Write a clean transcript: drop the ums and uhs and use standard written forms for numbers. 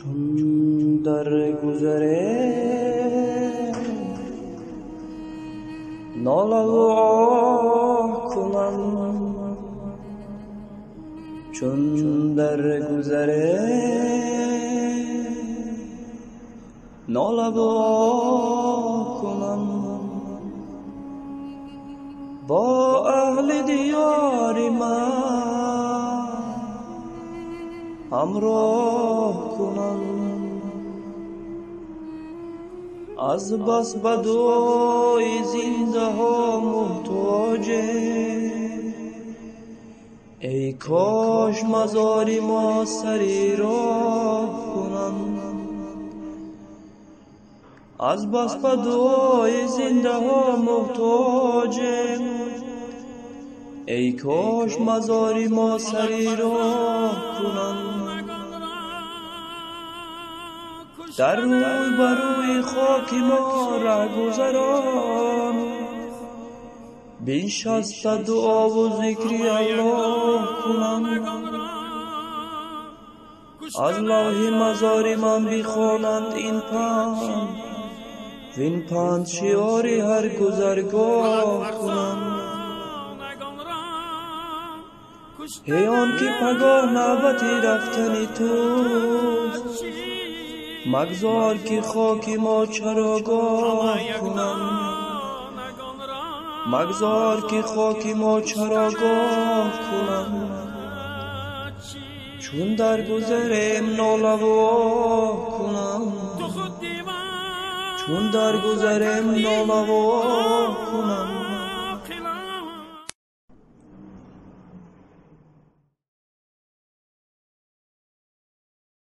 چون در گذره ناله و آه کنم، چون در گذره ناله و آه کنم، با اهل دیار من همراه کنم. از بس بدوی زنده ها محتاجه، ای کاش مزار ما سری راه کنم. از بس بدوی زنده ها محتاجه، ای کاش مزار ما سری راه کنم. در روی بروی خاک ما رهگذران بنشسته دعا و ذکری الله کنم. از لوح مزار من بخوانند این پند، وین پند شعار هر گذرگاه کنم. ای آن که پگاه نوبت رفتن توست، مگذار که خاک ما چراگاه کنم. مگذار که خاک ما چراگاه کنم. چون در گذرم ناله و آه کنم، چون در گذرم ناله و آه کنم.